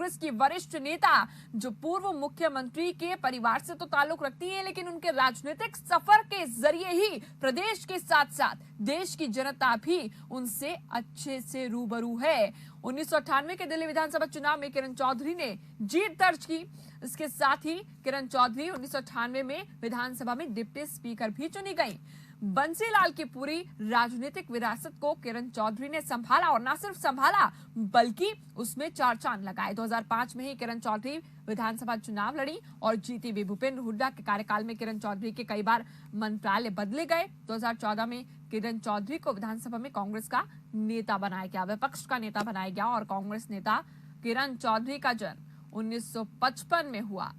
कांग्रेस की वरिष्ठ नेता जो पूर्व मुख्यमंत्री के परिवार से तो ताल्लुक रखती है, लेकिन उनके राजनीतिक सफर के जरिए ही प्रदेश के साथ साथ देश की जनता भी उनसे अच्छे से रूबरू है। 1998 के दिल्ली विधानसभा चुनाव में किरण चौधरी ने जीत दर्ज की। इसके साथ ही किरण चौधरी 1998 में विधानसभा में डिप्टी स्पीकर भी चुनी गई। बंसीलाल की पूरी राजनीतिक विरासत को किरण चौधरी ने संभाला, और न सिर्फ संभाला बल्कि उसमें चार चांद लगाए। 2005 में ही किरण चौधरी विधानसभा चुनाव लड़ी और जीती भी। भूपेंद्र हुड्डा के कार्यकाल में किरण चौधरी के कई बार मंत्रालय बदले गए। 2014 में किरण चौधरी को विधानसभा में कांग्रेस का नेता बनाया गया, विपक्ष का नेता बनाया गया, और कांग्रेस नेता किरण चौधरी का जन्म 1955 में हुआ।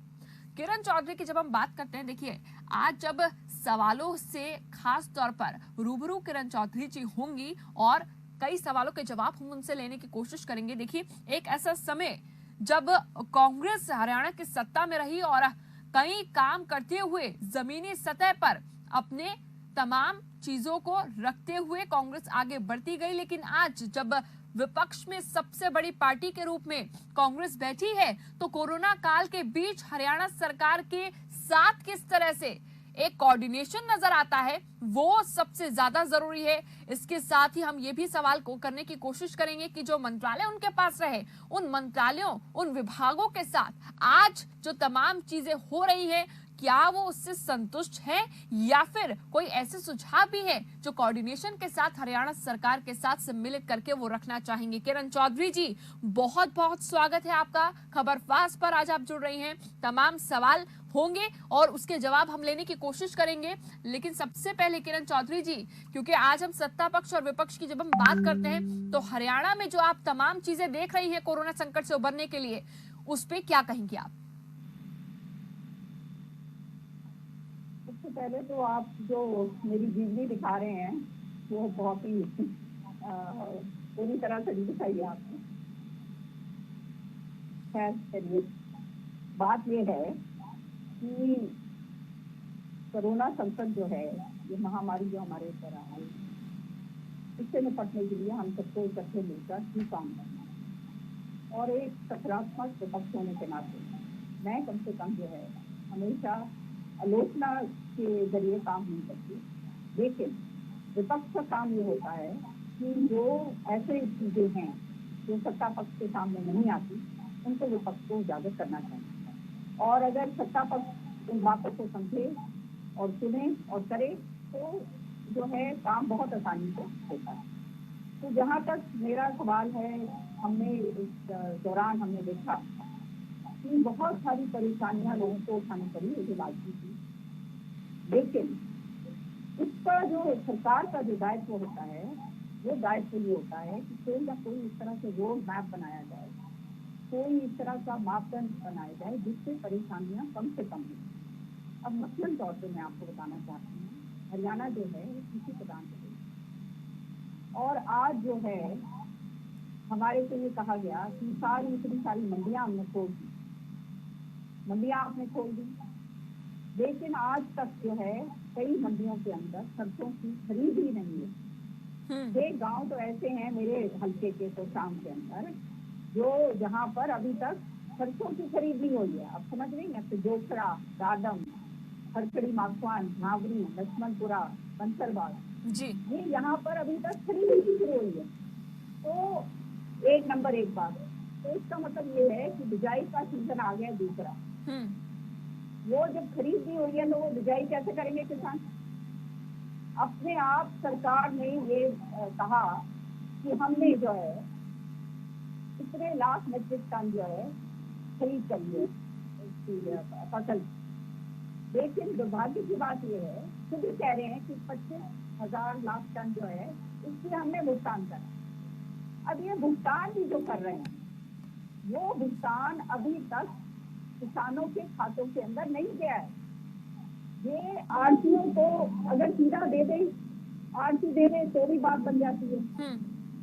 किरण चौधरी की जब हम बात करते हैं, देखिए आज जब सवालों से खास तौर पर रूबरू किरण चौधरी जी होंगी और कई सवालों के जवाब हम उनसे लेने की कोशिश करेंगे। देखिए एक ऐसा समय जब कांग्रेस हरियाणा की सत्ता में रही और कई काम करते हुए जमीनी सतह पर अपने तमाम चीजों को रखते हुए कांग्रेस आगे बढ़ती गई, लेकिन आज जब विपक्ष में सबसे बड़ी पार्टी के रूप में कांग्रेस बैठी है तो कोरोना काल के बीच हरियाणा सरकार के साथ किस तरह से एक कोऑर्डिनेशन नजर आता है वो सबसे ज्यादा जरूरी है। इसके साथ ही हम ये भी सवाल को करने की कोशिश करेंगे कि जो मंत्रालय उनके पास रहे, उन मंत्रालयों, उन विभागों के साथ आज जो तमाम चीजें हो रही है, क्या वो उससे संतुष्ट है या फिर कोई ऐसे सुझाव भी है जो कोऑर्डिनेशन के साथ हरियाणा सरकार के साथ सम्मिलित करके वो रखना चाहेंगे। किरण चौधरी जी, बहुत बहुत स्वागत है आपका खबर फास्ट पर। आज आप जुड़ रही हैं, तमाम सवाल होंगे और उसके जवाब हम लेने की कोशिश करेंगे। लेकिन सबसे पहले किरण चौधरी जी, क्योंकि आज हम सत्ता पक्ष और विपक्ष की जब हम बात करते हैं तो हरियाणा में जो आप तमाम चीजें देख रही हैं कोरोना संकट से उबरने के लिए, उस पर क्या कहेंगे आप? सबसे पहले तो आप जो मेरी जीवनी दिखा रहे हैं वो बहुत ही पूरी तरह से दिखाई है आपने। खैर चलिए, बात ये है कि कोरोना संकट जो है, ये महामारी जो हमारे ऊपर आई, इससे निपटने के लिए हम सबको इकट्ठे मिलकर ही काम करना है। और एक सकारात्मक विपक्ष होने के नाते मैं कम से कम जो है हमेशा आलोचना के जरिए काम नहीं करती, लेकिन विपक्ष का काम ये होता है कि जो ऐसे चीजें हैं जो सत्ता पक्ष के सामने नहीं आती, उनको विपक्ष को उजागर करना चाहिए। और अगर सत्ता पक्ष उन बातों को समझे और सुने और करे तो जो है काम बहुत आसानी से होता है। तो जहाँ तक मेरा सवाल है, हमने इस दौरान हमने देखा कि बहुत सारी परेशानियां लोगों को उठानी पड़ी इस इलाज की, लेकिन इसका जो सरकार का जो दायित्व होता है वो दायित्व ये होता है कि कोई ना कोई इस तरह से रोड मैप बनाया जाए, कोई इस तरह का मापदंड बनाया जाए जिससे परेशानियां कम से कम हो। अब मसलन तौर पर मैं आपको बताना चाहती हूँ, हरियाणा जो है कृषि प्रधान प्रदेश, और आज जो है हमारे से ये कहा गया कि इतनी सारी मंडियां हमने खोल दी, मंडियां आपने खोल दी, लेकिन आज तक जो है कई मंडियों के अंदर सरसों की खरीद ही नहीं है। ये गांव तो ऐसे हैं मेरे हल्के के तो शाम के अंदर जो जहां पर अभी तक सरसों की खरीद नहीं हुई है। अब समझ रही हैं, जोखड़ा, दादम, खरखड़ी, माखवान, झावरी, लक्ष्मणपुरा, बंसरबाग जी, ये यहाँ पर अभी तक खरीद नहीं शुरू हुई है। तो एक नंबर एक बात, तो इसका मतलब ये है कि बिजाई का सीजन आ गया दूसरा। वो जब खरीद नहीं हुई है तो वो बिजाई कैसे करेंगे किसान? अपने आप सरकार ने ये कहा कि हमने जो है इतने लाख मेट्रिक टन जो है खरीद कर लिए फसल, लेकिन दुर्भाग्य की बात ये है, खुद ही कह रहे हैं कि 25,000 लाख टन जो है इसलिए हमने भुगतान करा। अब ये भुगतान भी जो कर रहे हैं वो भुगतान अभी तक किसानों के खातों के अंदर नहीं गया है। ये आरटीओ को अगर सीधा दे दे, आरटी दे दे तो भी बात बन जाती है।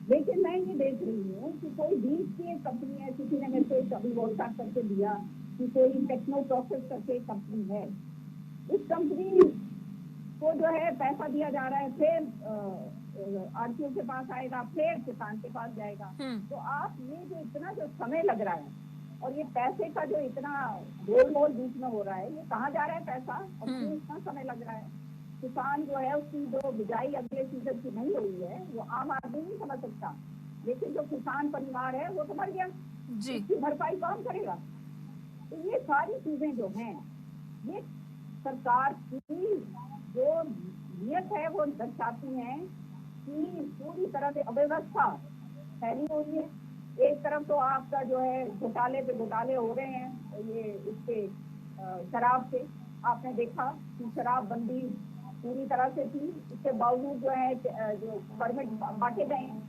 लेकिन मैं ये देख रही हूँ कि कोई बीच की एक कंपनी है, किसी ने मेरे को कभी व्हाट्सएप करके दिया कि कोई टेक्नो प्रोसेस करके कंपनी है, उस कंपनी को जो है पैसा दिया जा रहा है, फिर आरटीओ के पास आएगा, फिर किसान के पास जाएगा। तो आप ये जो इतना जो समय लग रहा है और ये पैसे का जो इतना गोलमोल बीच में हो रहा है, ये कहाँ जा रहा है पैसा और क्यों इतना समय लग रहा है? किसान जो है उसकी जो बिजाई अगले सीजन की नहीं हुई है वो आम आदमी नहीं समझ सकता, लेकिन जो किसान परिवार है वो तो मर गया, जी इसकी भरपाई कौन करेगा? तो ये सारी चीजें जो हैं ये सरकार की जो नियत है वो दर्शाती हैं कि पूरी तरह से अव्यवस्था फैली हुई है। एक तरफ तो आपका जो है घोटाले पे घोटाले हो रहे हैं, ये इसके शराब से आपने देखा कि शराबबंदी पूरी तरह से थी, इसके बावजूद जो है जो परमिट बांटे गए हैं।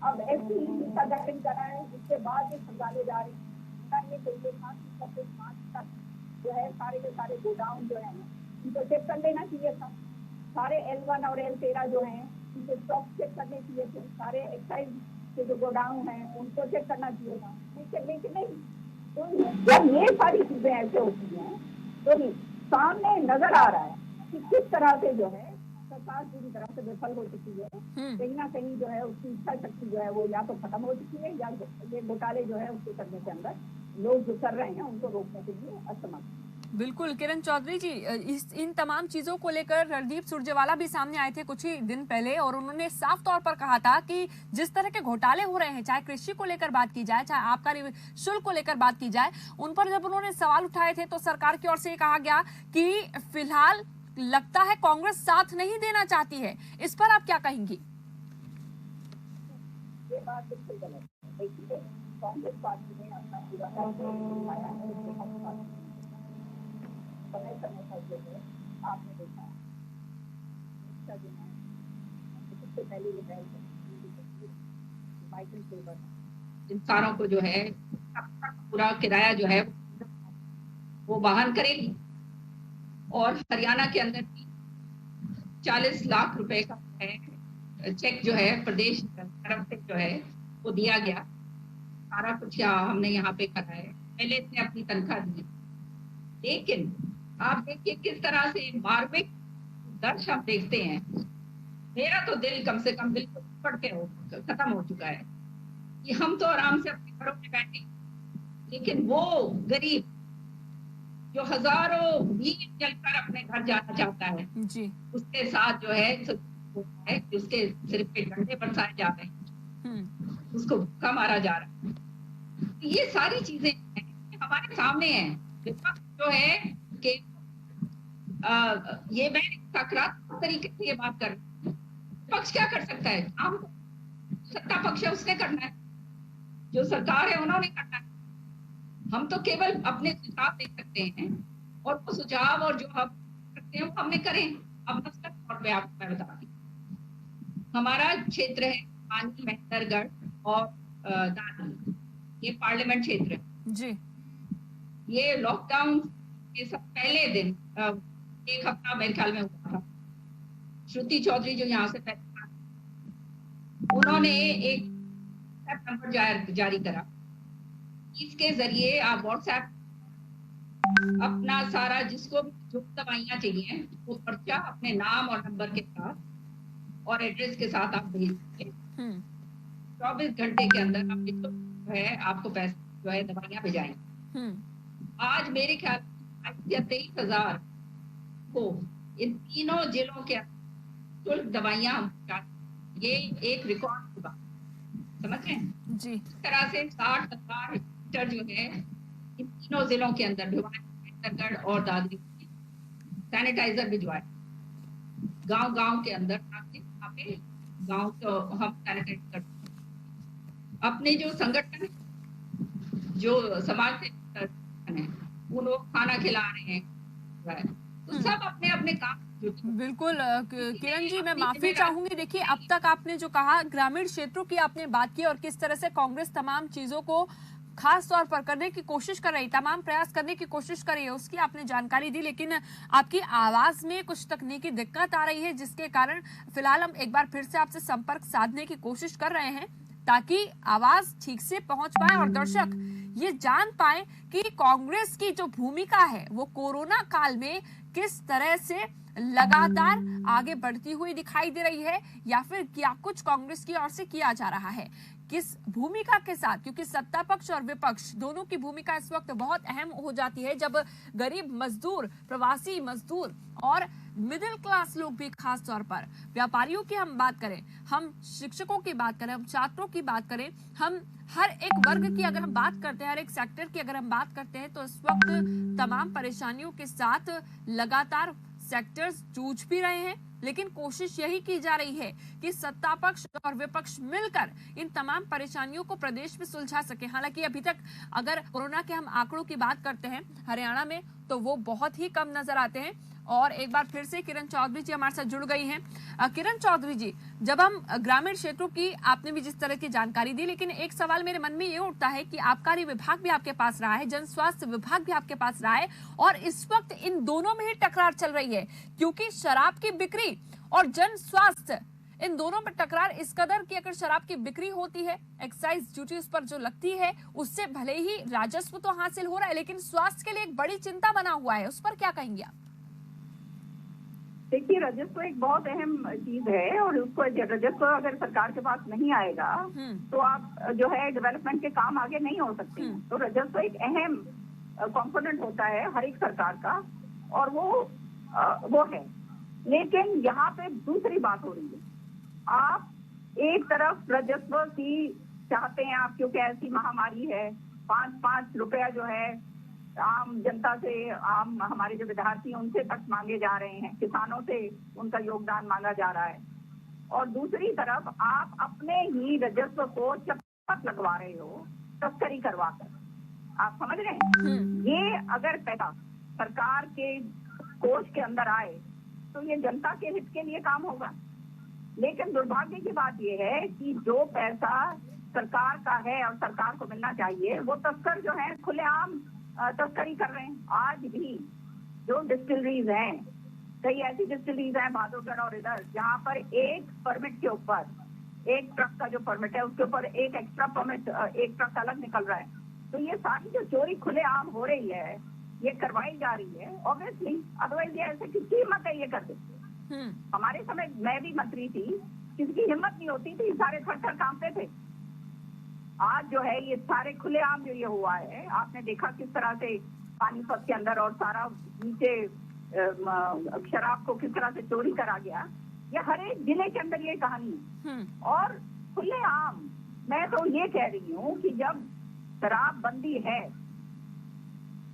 अब ऐसी का गठन करा है, उसके बाद ये घोटाले जा रहे हैं। ये चाहिए था कि 25 मार्च तक जो है सारे के सारे गोडाउन जो है उनको चेक कर लेना चाहिए था। सारे L1 और L13 जो हैं उनके स्टॉक चेक करने चाहिए थे, सारे एक्साइज के जो गोडाउन हैं उनको चेक करना चाहिए था, लेकिन नहीं। तो जब ये सारी चीजें ऐसे होती हैं तो सामने नजर आ रहा है कि किस तरह से जो है सरकार पूरी तरह से विफल हो चुकी है। कहीं ना कहीं जो है उसकी इच्छा शक्ति जो है वो या तो खत्म हो चुकी है या ये घोटाले जो है उसके करने के अंदर लोग जो कर रहे हैं उनको रोकने के लिए असमर्थ। बिल्कुल किरण चौधरी जी, इन तमाम चीजों को लेकर रणदीप सुरजेवाला भी सामने आए थे कुछ ही दिन पहले और उन्होंने साफ तौर पर कहा था कि जिस तरह के घोटाले हो रहे हैं, चाहे कृषि को लेकर बात की जाए, चाहे आबकारी शुल्क को लेकर बात की जाए, उन पर जब उन्होंने सवाल उठाए थे तो सरकार की ओर से कहा गया कि फिलहाल लगता है कांग्रेस साथ नहीं देना चाहती है। इस पर आप क्या कहेंगी? ये बात बिल्कुल गलत है। देखिए, कांग्रेस पार्टी ने अपना पूरा उठाया है, समय समय पर जो है आपने देखा जो है सबसे पहले ये माइग्रेंट लेबर इंसानों को जो है पूरा किराया जो है वो वहन करेगी। और हरियाणा के अंदर 40 लाख रुपए का है चेक जो है प्रदेश तरफ से जो है वो दिया गया। सारा कुछ हमने यहाँ पे करा है, पहले ने अपनी तनख्वाह दी। लेकिन आप देखिए किस तरह से मार्मिक दर्श हम देखते हैं। मेरा तो दिल कम से कम बिल्कुल पड़ के खत्म हो चुका है कि हम तो आराम से अपने घरों में बैठे, लेकिन वो गरीब जो हजारों मील चलकर अपने घर जाना चाहता है जी, उसके साथ जो है कि उसके सिर पे डंडे बरसाए जा रहे हैं, उसको भूखा मारा जा रहा है। ये सारी चीजें हमारे सामने हैं। विपक्ष जो है कि ये मैं सकारात्मक तरीके से ये बात कर रही हूँ। विपक्ष क्या कर सकता है? हम सत्ता पक्ष है उसने करना है, जो सरकार है उन्होंने करना है। हम तो केवल अपने सुझाव दे सकते हैं और वो सुझाव और जो हम करते हैं वो हमने करें। अब मसलन तौर पे आपको मैं बताती हूँ, हमारा क्षेत्र है पानी, मेहंदरगढ़ और दादरी, ये पार्लियामेंट क्षेत्र है जी। ये लॉकडाउन के सब पहले दिन 1 हफ्ता मेरे ख्याल में हुआ था। श्रुति चौधरी जो यहाँ से पहले उन्होंने एक नंबर जारी करा, इसके जरिए आप व्हाट्सएप अपना सारा जिसको जो दवाइयाँ चाहिए वो पर्चा अपने नाम और नंबर के साथ और एड्रेस के साथ आप भेज दीजिए। 24 घंटे के अंदर आप जो है आपको पैसे जो है दवाइयाँ भिजाएंगे। आज मेरे ख्याल 23,000 को इन तीनों जिलों के शुल्क दवाइयाँ हम, ये एक रिकॉर्ड होगा, समझ रहे हैं जी। इस तरह से 60,000 लीटर जो है इन तीनों जिलों के अंदर भिवानी और दादरी सैनिटाइजर भिजवाए गांव के अंदर, वहाँ पे गांव को हम सैनिटाइज करते हैं। अपने जो संगठन जो समाज से है वो लोग खाना खिला रहे हैं, तो सब अपने अपने काम। बिल्कुल किरण जी, मैं माफी चाहूंगी। देखिए, अब तक आपने जो कहा ग्रामीण क्षेत्रों की आपने बात की और किस तरह से कांग्रेस तमाम चीजों को खास तौर पर करने की कोशिश कर रही, तमाम प्रयास करने की कोशिश कर रही है, उसकी आपने जानकारी दी। लेकिन आपकी आवाज में कुछ तकनीकी दिक्कत आ रही है, जिसके कारण फिलहाल हम एक बार फिर से आपसे संपर्क साधने की कोशिश कर रहे हैं ताकि आवाज ठीक से पहुंच पाए और दर्शक ये जान पाए कि कांग्रेस की जो भूमिका है वो कोरोना काल में किस तरह से लगातार आगे बढ़ती हुई दिखाई दे रही है या फिर क्या कुछ कांग्रेस की ओर से किया जा रहा है। किस भूमिका के साथ, क्योंकि सत्ता पक्ष और विपक्ष दोनों की भूमिका इस वक्त बहुत अहम हो जाती है जब गरीब मजदूर, प्रवासी मजदूर और मिडिल क्लास लोग भी, खास तौर पर व्यापारियों की हम बात करें, हम शिक्षकों की बात करें, हम छात्रों की बात करें, हम हर एक वर्ग की अगर हम बात करते हैं, हर एक सेक्टर की अगर हम बात करते हैं, तो इस वक्त तमाम परेशानियों के साथ लगातार सेक्टर्स जूझ भी रहे हैं। लेकिन कोशिश यही की जा रही है कि सत्ता पक्ष और विपक्ष मिलकर इन तमाम परेशानियों को प्रदेश में सुलझा सके। हालांकि अभी तक अगर कोरोना के हम आंकड़ों की बात करते हैं हरियाणा में, तो वो बहुत ही कम नजर आते हैं। और एक बार फिर से किरण चौधरी जी हमारे साथ जुड़ गई हैं। किरण चौधरी जी, जब हम ग्रामीण क्षेत्रों की, आपने भी जिस तरह की जानकारी दी, लेकिन एक सवाल मेरे मन में ये उठता है कि आबकारी विभाग भी आपके पास रहा है, जन स्वास्थ्य विभाग भी आपके पास रहा है, और इस वक्त इन दोनों में ही टकरार चल रही है, क्योंकि शराब की बिक्री और जन स्वास्थ्य, इन दोनों में टकरार इस कदर की अगर शराब की बिक्री होती है, एक्साइज ड्यूटी उस पर जो लगती है, उससे भले ही राजस्व तो हासिल हो रहा है, लेकिन स्वास्थ्य के लिए एक बड़ी चिंता बना हुआ है। उस पर क्या कहेंगे आप? देखिए, राजस्व एक बहुत अहम चीज है, और उसको राजस्व अगर सरकार के पास नहीं आएगा तो आप जो है डेवलपमेंट के काम आगे नहीं हो सकते हैं। तो राजस्व एक अहम कंपोनेंट होता है हर एक सरकार का, और वो है। लेकिन यहाँ पे दूसरी बात हो रही है। आप एक तरफ राजस्व की चाहते हैं आप, क्योंकि ऐसी महामारी है, 5-5 रुपया जो है आम जनता से, आम हमारे जो विद्यार्थी हैं उनसे तक मांगे जा रहे हैं, किसानों से उनका योगदान मांगा जा रहा है। और दूसरी तरफ आप अपने ही राजस्व को चप्पट लगवा रहे हो तस्करी करवा कर। आप समझ रहे हैं? ये अगर पैसा सरकार के कोष के अंदर आए तो ये जनता के हित के लिए काम होगा। लेकिन दुर्भाग्य की बात ये है कि जो पैसा सरकार का है और सरकार को मिलना चाहिए, वो तस्कर जो है खुलेआम तस्करी कर रहे हैं। आज भी जो डिस्टिलरीज हैं, कई ऐसी डिस्टिलरीज हैं बहादुरगढ़ और इधर, जहाँ पर एक परमिट के ऊपर, एक ट्रक का जो परमिट है उसके ऊपर एक एक्स्ट्रा परमिट, एक ट्रक अलग निकल रहा है। तो ये सारी जो चोरी खुलेआम हो रही है, ये करवाई जा रही है ऑब्वियसली, अदरवाइज ये ऐसे किसकी हिम्मत है ये कर दे। हमारे समय मैं भी मंत्री थी, किसकी हिम्मत नहीं होती थी, सारे थर कांपते थे। आज जो है ये सारे खुलेआम जो ये हुआ है, आपने देखा किस तरह से पानीपत के अंदर और सारा नीचे शराब को किस तरह से चोरी करा गया। ये हर एक जिले के अंदर ये कहानी है। और खुलेआम मैं तो ये कह रही हूँ कि जब शराब बंदी है,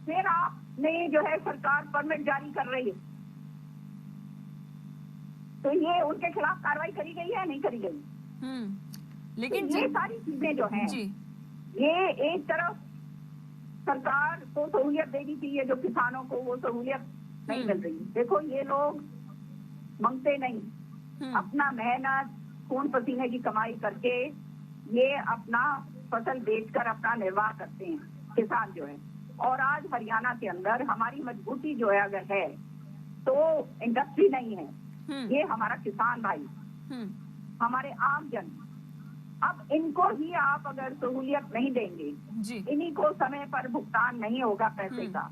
फिर आपने जो है सरकार परमिट जारी कर रही है, तो ये उनके खिलाफ कार्रवाई करी गई है, नहीं करी गई? लेकिन तो ये सारी चीजें जो हैं, ये एक तरफ सरकार को सहूलियत देनी चाहिए, जो किसानों को वो सहूलियत नहीं मिल रही। देखो, ये लोग मांगते नहीं, अपना मेहनत खून पसीने की कमाई करके ये अपना फसल बेचकर अपना निर्वाह करते हैं, किसान जो है। और आज हरियाणा के अंदर हमारी मजबूती जो है अगर है तो इंडस्ट्री नहीं है, ये हमारा किसान भाई, हमारे आम जन। अब इनको ही आप अगर सहूलियत नहीं देंगे, इन्हीं को समय पर भुगतान नहीं होगा पैसे का,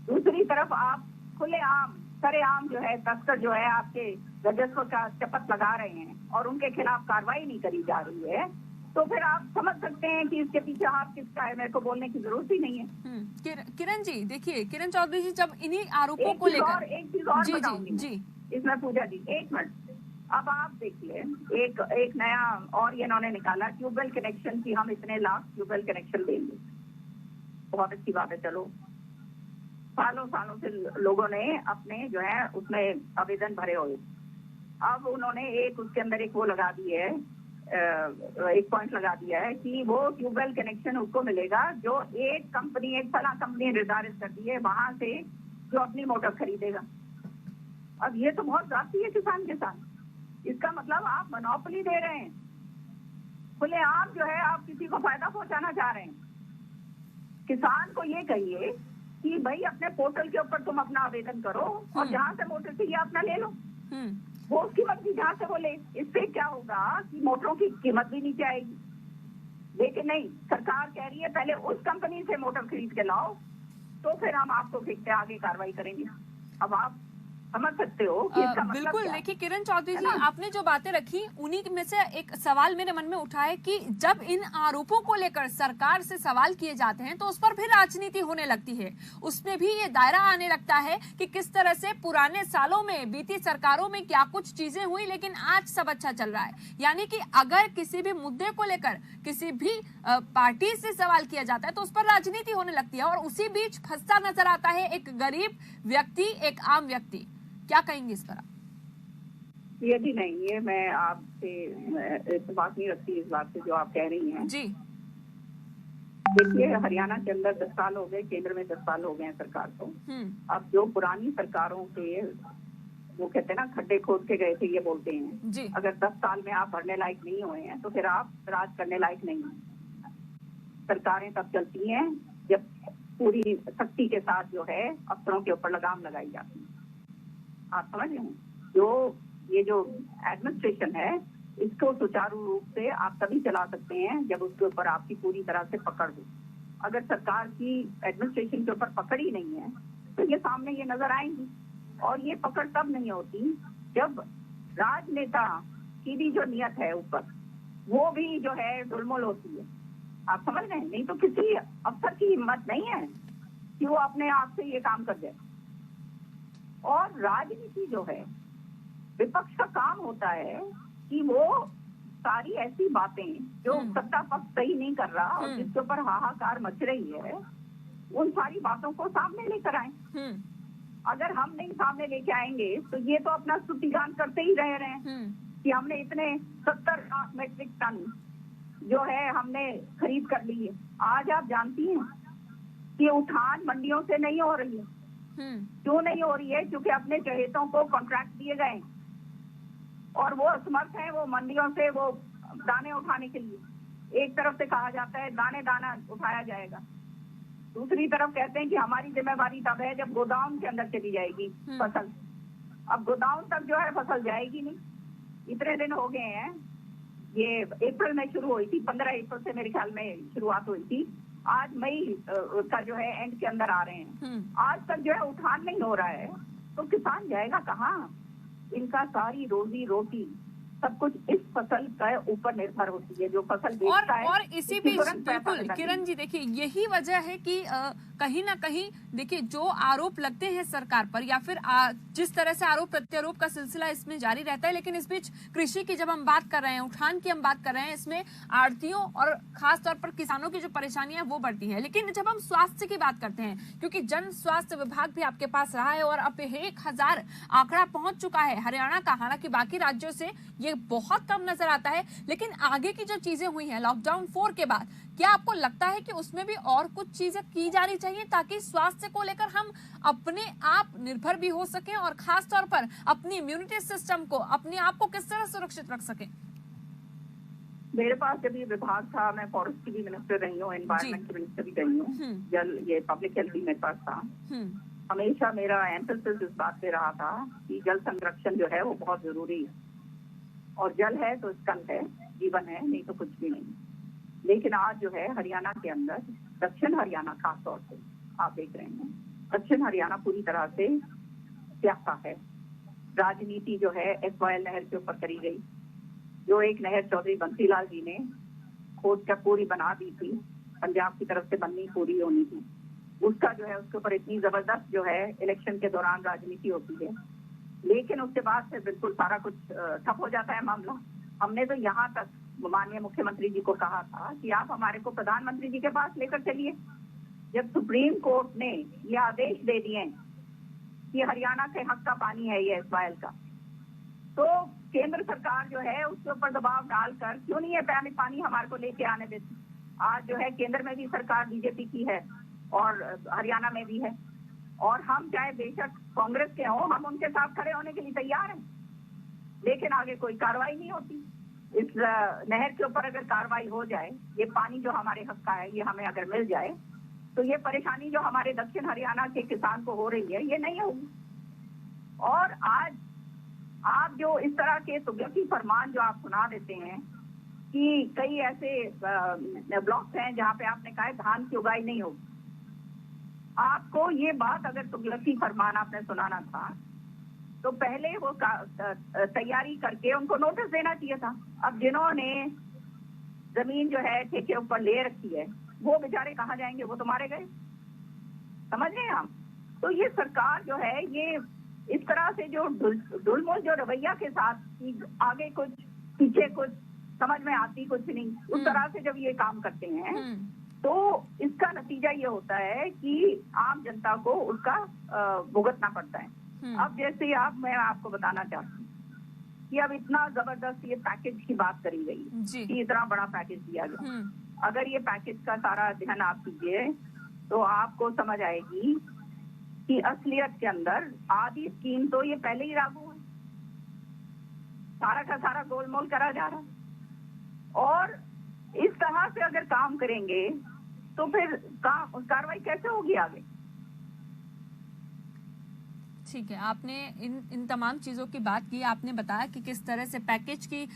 दूसरी तरफ आप खुलेआम सरेआम जो है तस्कर जो है आपके राजस्व का चपत लगा रहे हैं और उनके खिलाफ कार्रवाई नहीं करी जा रही है, तो फिर आप समझ सकते हैं कि इसके पीछे हाथ किसका है। मेरे को बोलने की जरूरत ही नहीं है। किरण जी, देखिए किरण चौधरी जी, जब इन्हीं आरोपों को लेकर एक चीज और बताऊंगी इसमें, पूजा जी एक मिनट। अब आप देखिए, एक नया और ये इन्होंने निकाला, ट्यूबवेल कनेक्शन की हम इतने लाख ट्यूबवेल कनेक्शन देंगे। बहुत अच्छी बात है, चलो सालों से लोगों ने अपने जो है उसमें आवेदन भरे हुए। अब उन्होंने एक उसके अंदर एक वो लगा दी है, एक पॉइंट लगा दिया है कि वो ट्यूबवेल कनेक्शन उसको मिलेगा जो एक फला कंपनी निर्धारित करती है, वहां से जो अपनी मोटर खरीदेगा। अब ये तो बहुत जाती है किसान के साथ। इसका मतलब आप मोनोपोली दे रहे हैं, खुलेआम जो है आप किसी को फायदा पहुंचाना चाह रहे हैं। किसान को ये कहिए कि भाई अपने पोर्टल के ऊपर तुम अपना आवेदन करो और जहां से मोटर चाहिए अपना ले लो, वो उसकी मर्जी जहां से वो ले। इससे क्या होगा कि मोटरों की कीमत भी नीचे आएगी। लेकिन नहीं, सरकार कह रही है पहले उस कंपनी से मोटर खरीद के लाओ, तो फिर हम आपको फिर आगे कार्रवाई करेंगे। अब आप समझ सकते हो कि इसका मतलब बिल्कुल। क्या है? देखिए किरण चौधरी है जी, ना? आपने जो बातें रखी उन्हीं में से एक सवाल मेरे मन में उठा है कि जब इन आरोपों को लेकर सरकार से सवाल किए जाते हैं तो उस पर फिर राजनीति होने लगती है। उसमें भी ये दायरा आने लगता है कि किस तरह से पुराने सालों में, बीती सरकारों में क्या कुछ चीजें हुई लेकिन आज सब अच्छा चल रहा है। यानी कि अगर किसी भी मुद्दे को लेकर किसी भी पार्टी से सवाल किया जाता है तो उस पर राजनीति होने लगती है, और उसी बीच फंसता नजर आता है एक गरीब व्यक्ति, एक आम व्यक्ति। क्या कहेंगे इस पर आप? ये भी नहीं, ये मैं आपसे इत्तेफाक नहीं रखती इस बात से जो आप कह रही हैं। जी। देखिए, हरियाणा के अंदर 10 साल हो गए, केंद्र में 10 साल हो गए हैं सरकार को। अब जो पुरानी सरकारों के, वो कहते हैं ना, खड्डे खोद के गए थे, ये बोलते हैं जी। अगर 10 साल में आप भरने लायक नहीं हुए हैं तो फिर आप राज करने लायक नहीं हैं। सरकारें तब चलती हैं जब पूरी सख्ती के साथ जो है अफसरों के ऊपर लगाम लगाई जाती है। आप समझ रहे हैं? ये जो एडमिनिस्ट्रेशन है, इसको सुचारू रूप से आप तभी चला सकते हैं जब उसके ऊपर आपकी पूरी तरह से पकड़ हो। अगर सरकार की एडमिनिस्ट्रेशन के ऊपर पकड़ ही नहीं है तो ये सामने ये नजर आएंगी, और ये पकड़ तब नहीं होती जब राजनेता की भी जो नियत है ऊपर, वो भी जो है डुलमुल होती है। आप समझ रहे हैं? नहीं तो किसी अफसर की हिम्मत नहीं है कि वो अपने आप से ये काम कर जाए। और राजनीति जो है, विपक्ष का काम होता है कि वो सारी ऐसी बातें जो सत्ता पक्ष सही नहीं कर रहा और जिसके ऊपर हाहाकार मच रही है, उन सारी बातों को सामने लेकर आए। अगर हम नहीं सामने लेके आएंगे तो ये तो अपना स्तुतिगान करते ही रह रहे हैं कि हमने इतने 70 लाख मेट्रिक टन जो है हमने खरीद कर ली है। आज आप जानती हैं कि उठान मंडियों से नहीं हो रही है। क्यों नहीं हो रही है? क्योंकि अपने चहेतों को कॉन्ट्रैक्ट दिए गए और वो असमर्थ हैं वो मंडियों से वो दाने उठाने के लिए। एक तरफ से कहा जाता है दाने दाना उठाया जाएगा, दूसरी तरफ कहते हैं कि हमारी जिम्मेवारी तब है जब गोदाम के अंदर चली जाएगी फसल। अब गोदाम तक जो है फसल जाएगी नहीं। इतने दिन हो गए हैं, ये अप्रैल में शुरू हुई थी, 15 अप्रैल से मेरे ख्याल में शुरुआत हुई थी, आज मई का जो है एंड के अंदर आ रहे हैं। आज तक जो है उठान नहीं हो रहा है, तो किसान जाएगा कहाँ? इनका सारी रोजी रोटी सब कुछ इस फसल का ऊपर निर्भर होती है, जो फसल बेचता है। और इसी बीच बिल्कुल किरण जी, देखिए यही वजह है कि कहीं ना कहीं देखिए जो आरोप लगते हैं सरकार पर, या फिर जिस तरह से आरोप प्रत्यारोप का सिलसिला इसमें जारी रहता है, लेकिन इस बीच कृषि की जब हम बात कर रहे हैं, उठान की हम बात कर रहे हैं, इसमें आड़तियों और खास तौर पर किसानों की जो परेशानियां वो बढ़ती है। लेकिन जब हम स्वास्थ्य की बात करते हैं, क्योंकि जन स्वास्थ्य विभाग भी आपके पास रहा है और अब 1000 आंकड़ा पहुंच चुका है हरियाणा का, हालांकि बाकी राज्यों से ये बहुत कम नजर आता है, लेकिन आगे की जो चीजें हुई हैं लॉकडाउन 4 के बाद, क्या आपको लगता है कि उसमें भी और कुछ चीजें की जानी चाहिए ताकि स्वास्थ्य को लेकर हम अपने आप निर्भर भी हो सकें, और खास तौर पर अपनी इम्यूनिटी सिस्टम को, अपने आप को किस तरह सुरक्षित रख सकें? मेरे पास जब ये विभाग था, मैं फॉरेस्ट की भी मिनिस्टर रही हूँ, एनवायरमेंट की मिनिस्टर भी रही हूँ, जल, ये पब्लिक हेल्थ भी मेरे पास था। हमेशा मेरा एम्फेसिस इस बात पे रहा था कि जल संरक्षण जो है वो बहुत जरूरी है, और जल है तो स्कंद है, जीवन है, नहीं तो कुछ भी नहीं। लेकिन आज जो है हरियाणा के अंदर, दक्षिण हरियाणा खास तौर से आप देख रहे हैं, दक्षिण हरियाणा पूरी तरह से प्यासा है। राजनीति जो है SYL नहर के ऊपर करी गई, जो एक नहर चौधरी बंसीलाल जी ने खोद कर पूरी बना दी थी, पंजाब की तरफ से बननी पूरी होनी थी, उसका जो है उसके ऊपर इतनी जबरदस्त जो है इलेक्शन के दौरान राजनीति होती है, लेकिन उसके बाद से बिल्कुल सारा कुछ ठप हो जाता है मामला। हमने तो यहाँ तक माननीय मुख्यमंत्री जी को कहा था कि आप हमारे को प्रधानमंत्री जी के पास लेकर चलिए। जब सुप्रीम कोर्ट ने ये आदेश दे दिए कि हरियाणा के हक का पानी है ये SYL का, तो केंद्र सरकार जो है उसके ऊपर दबाव डालकर क्यों नहीं ये पानी हमारे को लेके आने देती। आज जो है केंद्र में भी सरकार बीजेपी की है और हरियाणा में भी है, और हम चाहे बेशक कांग्रेस के हों, हम उनके साथ खड़े होने के लिए तैयार हैं, लेकिन आगे कोई कार्रवाई नहीं होती। इस नहर के ऊपर अगर कार्रवाई हो जाए, ये पानी जो हमारे हक का है ये हमें अगर मिल जाए, तो ये परेशानी जो हमारे दक्षिण हरियाणा के किसान को हो रही है ये नहीं होगी। और आज आप जो इस तरह के तुगलकी फरमान जो आप सुना देते हैं कि कई ऐसे ब्लॉक्स हैं जहाँ पे आपने कहा धान की उगाई नहीं होगी, आपको ये बात अगर तुगलकी फरमान आपने सुनाना था तो पहले वो तैयारी करके उनको नोटिस देना चाहिए था। अब जिन्होंने जमीन जो है ठेके ऊपर ले रखी है वो बेचारे कहाँ जाएंगे, वो तो मारे गए। समझ रहे हैं हम? तो ये सरकार जो है ये इस तरह से जो ढुलमुल जो रवैया के साथ आगे कुछ पीछे कुछ समझ में आती कुछ नहीं, उस तरह से जब ये काम करते हैं तो इसका नतीजा ये होता है कि आम जनता को उसका भुगतना पड़ता है। अब जैसे मैं आपको बताना चाहती हूँ कि अब इतना जबरदस्त ये पैकेज की बात करी गई कि इतना बड़ा पैकेज दिया गया। अगर ये पैकेज का सारा अध्ययन आप कीजिए तो आपको समझ आएगी कि असलियत के अंदर आधी स्कीम तो ये पहले ही लागू है, सारा का सारा गोलमोल करा जा रहा है। और इस तरह से अगर काम करेंगे तो फिर कार्रवाई कैसे होगी आगे? ठीक है, आपने इन तमाम चीजों की बात की, आपने बताया कि किस तरह से पैकेज की,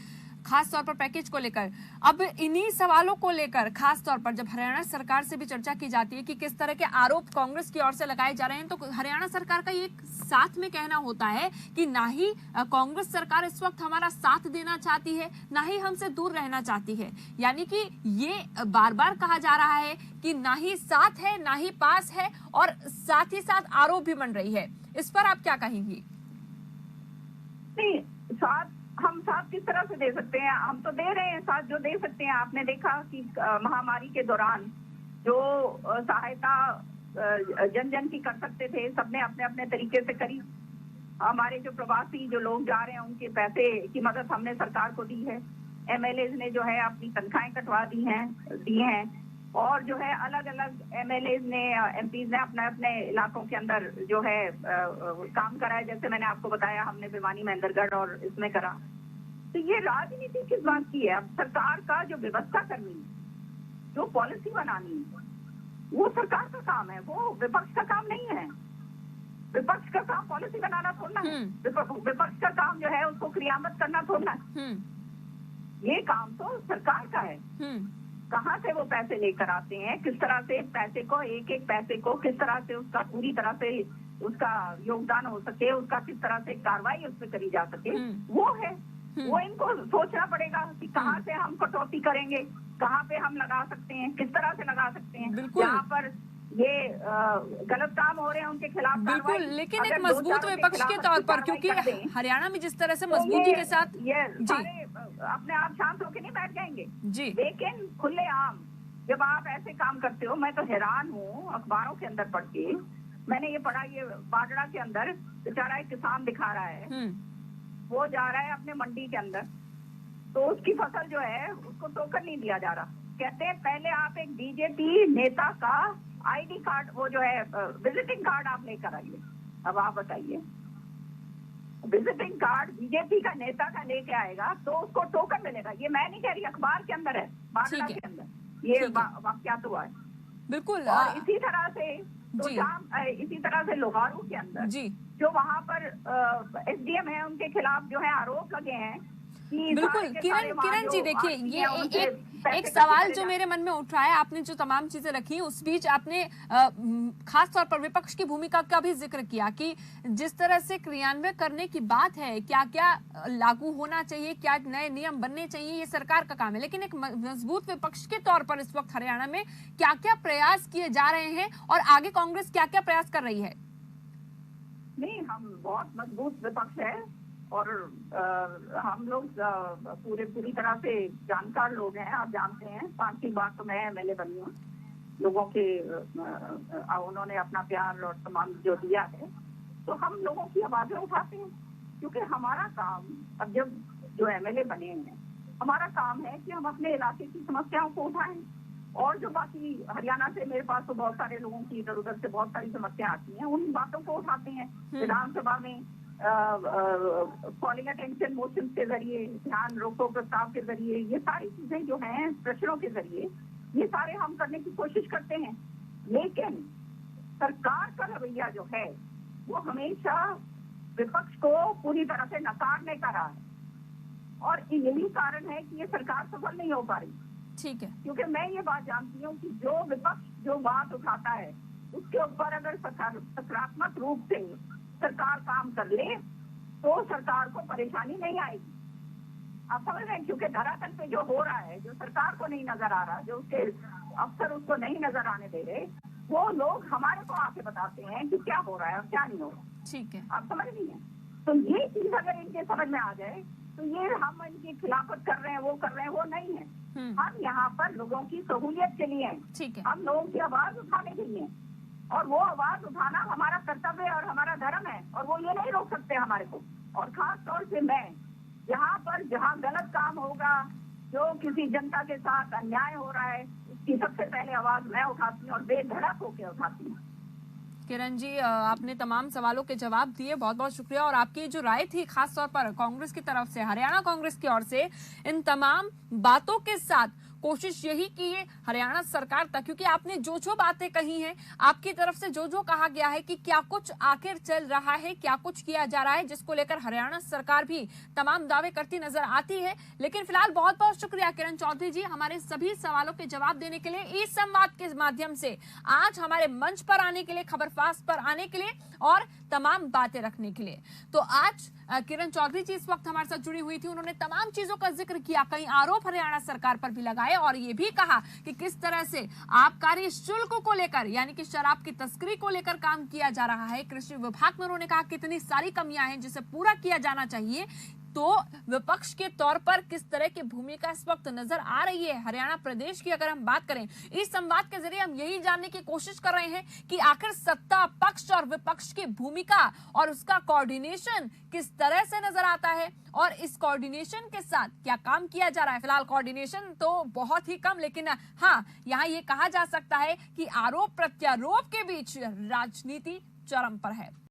खास तौर पर पैकेज को लेकर, अब इन्हीं सवालों को लेकर खास तौर पर जब हरियाणा सरकार से भी चर्चा की जाती है कि किस तरह के आरोप कांग्रेस की ओर से लगाए जा रहे हैं, तो हरियाणा सरकार का ये साथ में कहना होता है कि ना ही कांग्रेस सरकार इस वक्त हमारा साथ देना चाहती है, ना ही हमसे दूर रहना चाहती है। यानी कि ये बार बार कहा जा रहा है कि ना ही साथ है ना ही पास है, और साथ ही साथ आरोप भी बन रही है। इस पर आप क्या कहेंगी? नहीं, हम साथ किस तरह से दे सकते हैं? हम तो दे रहे हैं साथ जो दे सकते हैं। आपने देखा कि महामारी के दौरान जो सहायता जन जन की कर सकते थे सबने अपने अपने तरीके से करी। हमारे जो प्रवासी जो लोग जा रहे हैं उनके पैसे की मदद हमने सरकार को दी है। एमएलए ने जो है अपनी तनख्वाहें कटवा दी हैं और जो है अलग अलग एमएलए ने एमपीज ने अपने अपने इलाकों के अंदर जो है काम करा है। जैसे मैंने आपको बताया हमने भिवानी महेंद्रगढ़ और इसमें करा। तो ये राजनीति किस बात की है? अब सरकार का जो व्यवस्था करनी है, जो पॉलिसी बनानी है, वो सरकार का काम है, वो विपक्ष का काम नहीं है। विपक्ष का काम पॉलिसी बनाना थोड़ा है, विपक्ष का काम जो है उसको क्रियान्वित करना थोड़ा है। ये काम तो सरकार का है। कहाँ से वो पैसे लेकर आते हैं, किस तरह से पैसे को एक एक पैसे को किस तरह से उसका पूरी तरह से उसका योगदान हो सके, उसका किस तरह से कार्रवाई उस पर करी जा सके, वो है। वो इनको सोचना पड़ेगा कि कहाँ से हम कटौती करेंगे, कहाँ पे हम लगा सकते हैं, किस तरह से लगा सकते हैं। जहाँ पर ये गलत काम हो रहे हैं उनके खिलाफ बिल्कुल, लेकिन एक मजबूत विपक्ष के तौर पर, क्योंकि हरियाणा में जिस तरह से मजबूती के साथ सारे अपने आप शांत होकर नहीं बैठ जाएंगे जी। लेकिन खुलेआम जब आप ऐसे काम करते हो, मैं तो हैरान हूँ अखबारों के अंदर पढ़ के, मैंने ये पढ़ा, ये बाजरा के अंदर बेचारा एक किसान दिखा रहा है, वो जा रहा है अपने मंडी के अंदर, तो उसकी फसल जो है उसको टोकन नहीं दिया जा रहा। कहते हैं पहले आप एक बीजेपी नेता का आईडी कार्ड, वो जो है विजिटिंग कार्ड आप लेकर आइए। अब आप बताइए, विजिटिंग कार्ड बीजेपी का नेता का लेके आएगा तो उसको टोकन मिलेगा। ये मैं नहीं कह रही, अखबार के अंदर है, बाजरा के अंदर ये वाकयात हुआ है। बिल्कुल। और इसी तरह से तो इसी तरह से लोहारू के अंदर जो वहाँ पर एसडीएम है उनके खिलाफ जो है आरोप लगे हैं। बिल्कुल। किरण जी, देखिए ये एक सवाल जो मेरे मन में उठ रहा है, आपने जो तमाम चीजें रखी उस बीच आपने खास तौर पर विपक्ष की भूमिका का भी जिक्र किया कि जिस तरह से क्रियान्वयन करने की बात है, क्या क्या लागू होना चाहिए, क्या नए नियम बनने चाहिए, ये सरकार का काम है। लेकिन एक मजबूत विपक्ष के तौर पर इस वक्त हरियाणा में क्या क्या प्रयास किए जा रहे हैं और आगे कांग्रेस क्या क्या प्रयास कर रही है? नहीं, हम बहुत मजबूत विपक्ष है और हम लोग पूरी तरह से जानकार लोग हैं। आप जानते हैं 5 बार तो मैं एमएलए बनी हूँ। लोगों के उन्होंने अपना प्यार और तमाम जो दिया है, तो हम लोगों की आवाजें उठाते हैं। क्योंकि हमारा काम, अब जब जो एमएलए बने हैं, हमारा काम है कि हम अपने इलाके की समस्याओं को उठाएं। और जो बाकी हरियाणा से मेरे पास तो बहुत सारे लोगों की इधर उधर से बहुत सारी समस्या आती हैं, उन बातों को उठाते हैं विधानसभा में कॉलिंग अटेंशन मोशन के जरिए, ध्यान रोको प्रस्ताव के जरिए, ये सारी चीजें जो हैं प्रश्नों के जरिए, ये सारे हम करने की कोशिश करते हैं। लेकिन सरकार का रवैया जो है वो हमेशा विपक्ष को पूरी तरह से नकारने का रहा है और यही कारण है कि ये सरकार सफल नहीं हो पा रही। ठीक है, क्योंकि मैं ये बात जानती हूँ कि जो विपक्ष जो बात उठाता है उसके ऊपर अगर सकारात्मक रूप से सरकार काम कर ले तो सरकार को परेशानी नहीं आएगी। आप समझ रहे हैं, क्योंकि धरातल पे जो हो रहा है, जो सरकार को नहीं नजर आ रहा, जो उसके अफसर उसको नहीं नजर आने दे रहे, वो लोग हमारे को आके बताते हैं कि क्या हो रहा है और क्या नहीं हो रहा। ठीक है, आप समझ रही हैं? तो ये चीज अगर इनके समझ में आ जाए तो ये हम इनकी खिलाफत कर रहे हैं, वो कर रहे हैं, वो नहीं है। हम यहाँ पर लोगों की सहूलियत के लिए हैं। ठीक है, हम लोगों की आवाज उठाने के लिए, और वो आवाज उठाना हमारा कर्तव्य और हमारा धर्म है, और वो ये नहीं रोक सकते हमारे को। और खास तौर से मैं यहाँ पर जहाँ गलत काम होगा, जो किसी जनता के साथ अन्याय हो रहा है, उसकी सबसे पहले आवाज मैं उठाती हूँ और बेधड़क होकर उठाती हूँ। किरण जी, आपने तमाम सवालों के जवाब दिए, बहुत बहुत शुक्रिया। और आपकी जो राय थी खास तौर पर कांग्रेस की तरफ से, हरियाणा कांग्रेस की ओर से, इन तमाम बातों के साथ कोशिश यही की है हरियाणा सरकार तक, क्योंकि आपने जो जो बातें कही हैं, आपकी तरफ से जो जो कहा गया है कि क्या कुछ आखिर चल रहा है, क्या कुछ किया जा रहा है, जिसको लेकर हरियाणा सरकार भी तमाम दावे करती नजर आती है। लेकिन फिलहाल बहुत बहुत शुक्रिया किरण चौधरी जी, हमारे सभी सवालों के जवाब देने के लिए, इस संवाद के माध्यम से आज हमारे मंच पर आने के लिए, खबरफास्ट पर आने के लिए और तमाम बातें रखने के लिए। तो आज किरण चौधरी जी इस वक्त हमारे साथ जुड़ी हुई थी, उन्होंने तमाम चीजों का जिक्र किया, कई आरोप हरियाणा सरकार पर भी लगाए और ये भी कहा कि किस तरह से आबकारी शुल्क को लेकर, यानी कि शराब की तस्करी को लेकर काम किया जा रहा है। कृषि विभाग में उन्होंने कहा कितनी सारी कमियां हैं जिसे पूरा किया जाना चाहिए। तो विपक्ष के तौर पर किस तरह की भूमिका इस वक्त नजर आ रही है हरियाणा प्रदेश की, अगर हम बात करें, इस संवाद के जरिए हम यही जानने की कोशिश कर रहे हैं कि आखिर सत्ता पक्ष और विपक्ष की भूमिका और उसका कोऑर्डिनेशन किस तरह से नजर आता है और इस कोऑर्डिनेशन के साथ क्या काम किया जा रहा है। फिलहाल कोऑर्डिनेशन तो बहुत ही कम, लेकिन हाँ, यहाँ ये कहा जा सकता है कि आरोप प्रत्यारोप के बीच राजनीति चरम पर है।